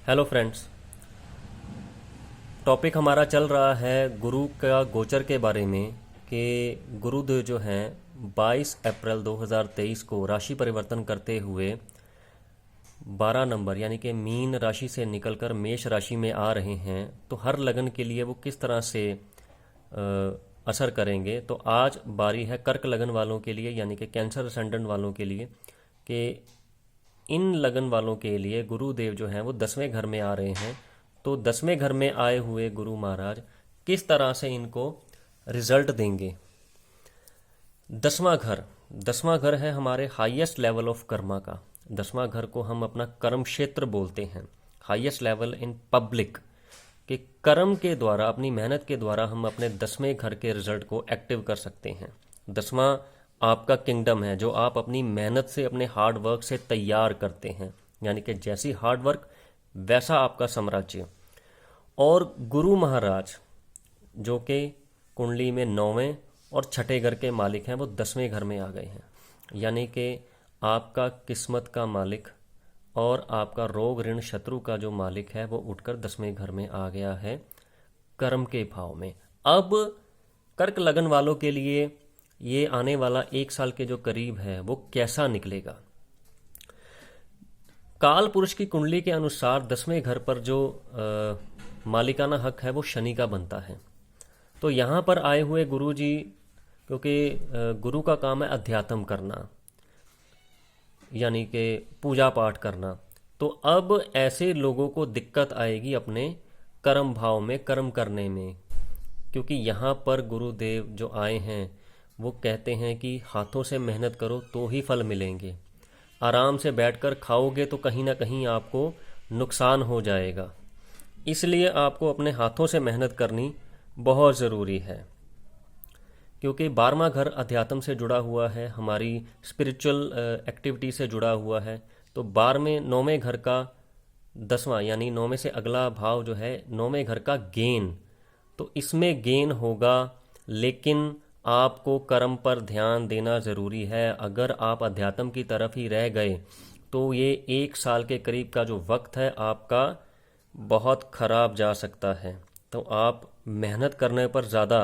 Hello friends. Topic हमारा चल रहा है गुरु का गोचर के बारे में कि गुरुदेव जो हैं 22 अप्रैल 2023 को राशि परिवर्तन करते हुए 12 नंबर यानी कि मीन राशि से निकलकर मेष राशि में आ रहे हैं। तो हर लगन के लिए वो किस तरह से असर करेंगे। तो आज बारी है कर्क लगन वालों के लिए यानी कि कैंसर असेंडेंट वालों के लिए कि इन लगन वालों के लिए गुरुदेव जो हैं वो 10वें घर में आ रहे हैं। तो 10वें घर में आए हुए गुरु महाराज किस तरह से इनको रिजल्ट देंगे। 10वां घर है हमारे हाईएस्ट लेवल ऑफ कर्मा का। 10वां घर को हम अपना कर्म क्षेत्र बोलते हैं, हाईएस्ट लेवल इन पब्लिक कि कर्म के द्वारा, अपनी मेहनत के द्वारा हम अपने 10वें घर के रिजल्ट को एक्टिव कर सकते हैं। 10वां आपका किंगडम है जो आप अपनी मेहनत से, अपने हार्ड वर्क से तैयार करते हैं, यानी कि जैसी हार्ड वर्क वैसा आपका साम्राज्य। और गुरु महाराज जो कि कुंडली में 9वें और छठे घर के मालिक हैं वो 10वें घर में आ गए हैं, यानी कि आपका किस्मत का मालिक और आपका रोग ऋण शत्रु का जो मालिक है वो उठकर 10वें घर में आ गया है कर्म के भाव में। अब कर्क लगन वालों के लिए ये आने वाला 1 साल के जो करीब है वो कैसा निकलेगा। काल पुरुष की कुंडली के अनुसार 10वें घर पर जो मालिकाना हक है वो शनि का बनता है। तो यहाँ पर आए हुए गुरु जी, क्योंकि गुरु का काम है अध्यात्म करना यानी कि पूजा पाठ करना, तो अब ऐसे लोगों को दिक्कत आएगी अपने कर्म भाव में कर्म करने में, क्योंकि यहाँ पर गुरुदेव जो आए हैं वो कहते हैं कि हाथों से मेहनत करो तो ही फल मिलेंगे। आराम से बैठकर खाओगे तो कहीं ना कहीं आपको नुकसान हो जाएगा। इसलिए आपको अपने हाथों से मेहनत करनी बहुत ज़रूरी है, क्योंकि 12वां घर अध्यात्म से जुड़ा हुआ है, हमारी स्पिरिचुअल एक्टिविटी से जुड़ा हुआ है। तो 9वें घर का 10वां यानी 9वें से अगला भाव जो है 9वें घर का गेन, तो इसमें गेन होगा, लेकिन आपको कर्म पर ध्यान देना ज़रूरी है। अगर आप अध्यात्म की तरफ ही रह गए तो ये 1 साल के करीब का जो वक्त है आपका बहुत ख़राब जा सकता है। तो आप मेहनत करने पर ज़्यादा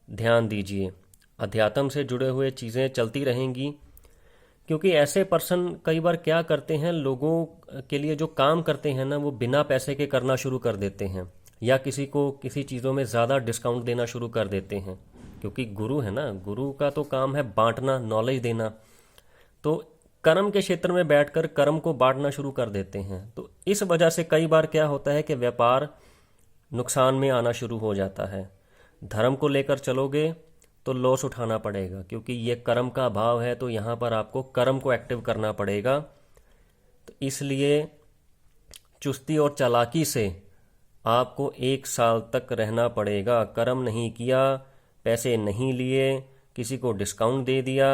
ध्यान दीजिए। अध्यात्म से जुड़े हुए चीज़ें चलती रहेंगी, क्योंकि ऐसे पर्सन कई बार क्या करते हैं, लोगों के लिए जो काम करते हैं ना वो बिना पैसे के करना शुरू कर देते हैं, या किसी को किसी चीज़ों में ज़्यादा डिस्काउंट देना शुरू कर देते हैं, क्योंकि गुरु है ना, गुरु का तो काम है बांटना, नॉलेज देना। तो कर्म के क्षेत्र में बैठकर कर्म को बांटना शुरू कर देते हैं। तो इस वजह से कई बार क्या होता है कि व्यापार नुकसान में आना शुरू हो जाता है। धर्म को लेकर चलोगे तो लॉस उठाना पड़ेगा, क्योंकि ये कर्म का भाव है, तो यहाँ पर आपको कर्म को एक्टिव करना पड़ेगा। तो इसलिए चुस्ती और चालाकी से आपको 1 साल तक रहना पड़ेगा। कर्म नहीं किया, पैसे नहीं लिए, किसी को डिस्काउंट दे दिया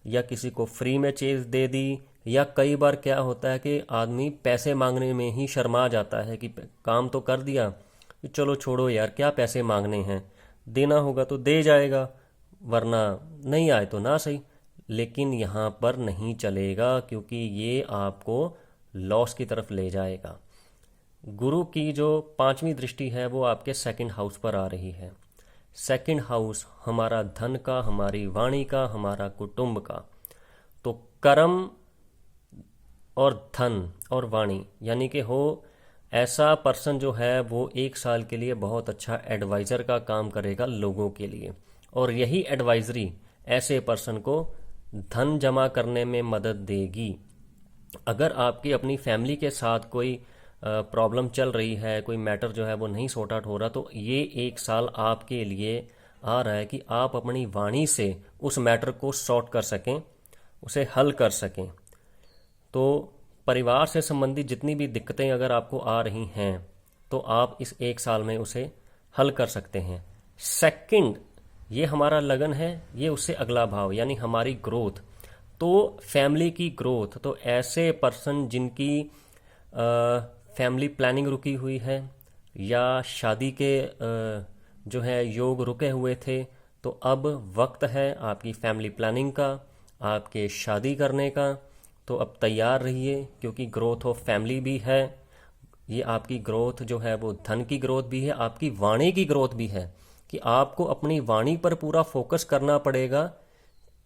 या किसी को फ्री में चीज़ दे दी, या कई बार क्या होता है कि आदमी पैसे मांगने में ही शर्मा जाता है कि काम तो कर दिया, चलो छोड़ो यार, क्या पैसे मांगने हैं, देना होगा तो दे जाएगा, वरना नहीं आए तो ना सही। लेकिन यहाँ पर नहीं चलेगा, क्योंकि ये आपको लॉस की तरफ ले जाएगा। गुरु की जो 5वीं दृष्टि है वो आपके 2nd हाउस पर आ रही है। 2nd हाउस हमारा धन का, हमारी वाणी का, हमारा कुटुंब का। तो कर्म और धन और वाणी यानी कि हो ऐसा पर्सन जो है वो 1 साल के लिए बहुत अच्छा एडवाइज़र का काम करेगा लोगों के लिए, और यही एडवाइजरी ऐसे पर्सन को धन जमा करने में मदद देगी। अगर आपकी अपनी फैमिली के साथ कोई प्रॉब्लम चल रही है, कोई मैटर जो है वो नहीं सॉर्ट आउट हो रहा, तो ये 1 साल आपके लिए आ रहा है कि आप अपनी वाणी से उस मैटर को सॉर्ट कर सकें, उसे हल कर सकें। तो परिवार से संबंधित जितनी भी दिक्कतें अगर आपको आ रही हैं तो आप इस 1 साल में उसे हल कर सकते हैं। 2nd ये हमारा लगन है, ये उससे अगला भाव यानी हमारी ग्रोथ, तो फैमिली की ग्रोथ। तो ऐसे पर्सन जिनकी फैमिली प्लानिंग रुकी हुई है या शादी के जो है योग रुके हुए थे, तो अब वक्त है आपकी फैमिली प्लानिंग का, आपके शादी करने का। तो अब तैयार रहिए, क्योंकि ग्रोथ ऑफ फैमिली भी है, ये आपकी ग्रोथ जो है वो धन की ग्रोथ भी है, आपकी वाणी की ग्रोथ भी है कि आपको अपनी वाणी पर पूरा फोकस करना पड़ेगा,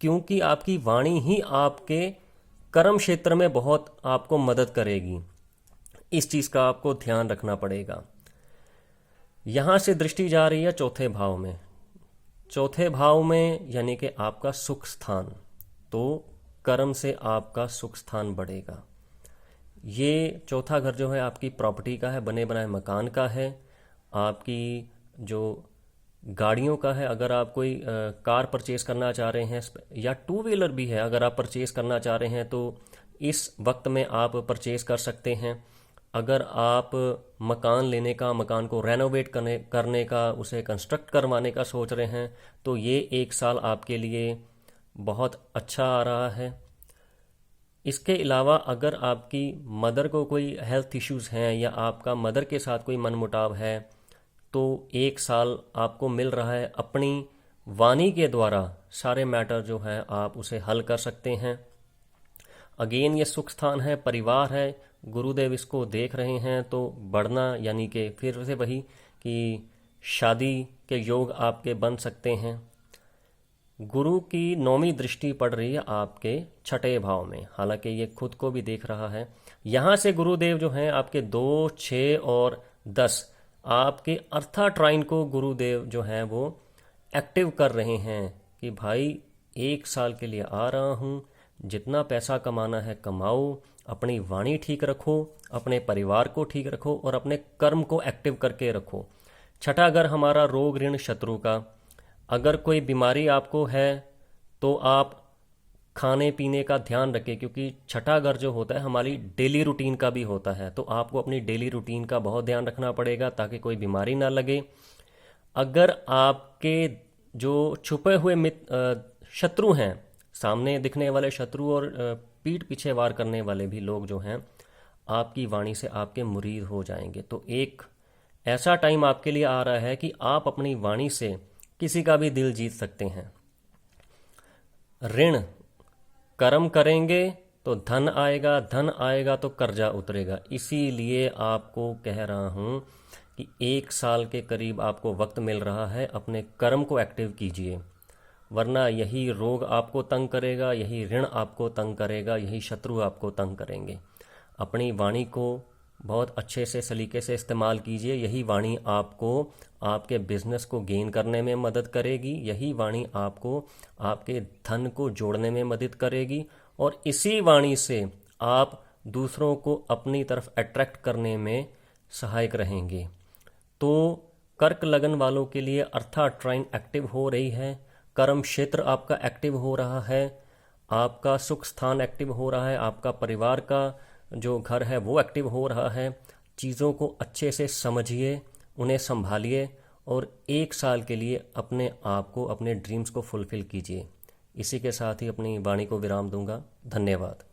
क्योंकि आपकी वाणी ही आपके कर्म क्षेत्र में बहुत आपको मदद करेगी। इस चीज़ का आपको ध्यान रखना पड़ेगा। यहाँ से दृष्टि जा रही है चौथे भाव में। चौथे भाव में यानी कि आपका सुख स्थान, तो कर्म से आपका सुख स्थान बढ़ेगा। ये चौथा घर जो है आपकी प्रॉपर्टी का है, बने बनाए मकान का है, आपकी जो गाड़ियों का है। अगर आप कोई कार परचेज करना चाह रहे हैं या टू व्हीलर भी है, अगर आप परचेज करना चाह रहे हैं तो इस वक्त में आप परचेज कर सकते हैं। अगर आप मकान लेने का, मकान को रेनोवेट करने का, उसे कंस्ट्रक्ट करवाने का सोच रहे हैं, तो ये एक साल आपके लिए बहुत अच्छा आ रहा है। इसके अलावा अगर आपकी मदर को कोई हेल्थ इश्यूज़ हैं या आपका मदर के साथ कोई मनमुटाव है, तो एक साल आपको मिल रहा है अपनी वाणी के द्वारा सारे मैटर जो है आप उसे हल कर सकते हैं। अगेन ये सुख स्थान है, परिवार है, गुरुदेव इसको देख रहे हैं, तो बढ़ना यानी कि फिर से वही कि शादी के योग आपके बन सकते हैं। गुरु की 9वीं दृष्टि पड़ रही है आपके छठे भाव में, हालांकि ये खुद को भी देख रहा है। यहाँ से गुरुदेव जो हैं आपके 2, 6 और 10 आपके अर्था ट्राइन को गुरुदेव जो हैं वो एक्टिव कर रहे हैं कि भाई एक साल के लिए आ रहा हूँ, जितना पैसा कमाना है कमाओ, अपनी वाणी ठीक रखो, अपने परिवार को ठीक रखो और अपने कर्म को एक्टिव करके रखो। छठा घर हमारा रोग ऋण शत्रु का। अगर कोई बीमारी आपको है तो आप खाने पीने का ध्यान रखें, क्योंकि छठा घर जो होता है हमारी डेली रूटीन का भी होता है, तो आपको अपनी डेली रूटीन का बहुत ध्यान रखना पड़ेगा ताकि कोई बीमारी ना लगे। अगर आपके जो छुपे हुए शत्रु हैं, सामने दिखने वाले शत्रु और पीठ पीछे वार करने वाले भी लोग जो हैं, आपकी वाणी से आपके मुरीद हो जाएंगे। तो एक ऐसा टाइम आपके लिए आ रहा है कि आप अपनी वाणी से किसी का भी दिल जीत सकते हैं। ऋण, कर्म करेंगे तो धन आएगा, धन आएगा तो कर्जा उतरेगा। इसीलिए आपको कह रहा हूं कि एक साल के करीब आपको वक्त मिल रहा है, अपने कर्म को एक्टिव कीजिए, वरना यही रोग आपको तंग करेगा, यही ऋण आपको तंग करेगा, यही शत्रु आपको तंग करेंगे। अपनी वाणी को बहुत अच्छे से सलीके से इस्तेमाल कीजिए। यही वाणी आपको आपके बिजनेस को गेन करने में मदद करेगी, यही वाणी आपको आपके धन को जोड़ने में मदद करेगी, और इसी वाणी से आप दूसरों को अपनी तरफ अट्रैक्ट करने में सहायक रहेंगे। तो कर्क लगन वालों के लिए अर्था ट्राइन एक्टिव हो रही है, कर्म क्षेत्र आपका एक्टिव हो रहा है, आपका सुख स्थान एक्टिव हो रहा है, आपका परिवार का जो घर है वो एक्टिव हो रहा है। चीज़ों को अच्छे से समझिए, उन्हें संभालिए और एक साल के लिए अपने आप को, अपने ड्रीम्स को फुलफिल कीजिए। इसी के साथ ही अपनी वाणी को विराम दूंगा। धन्यवाद।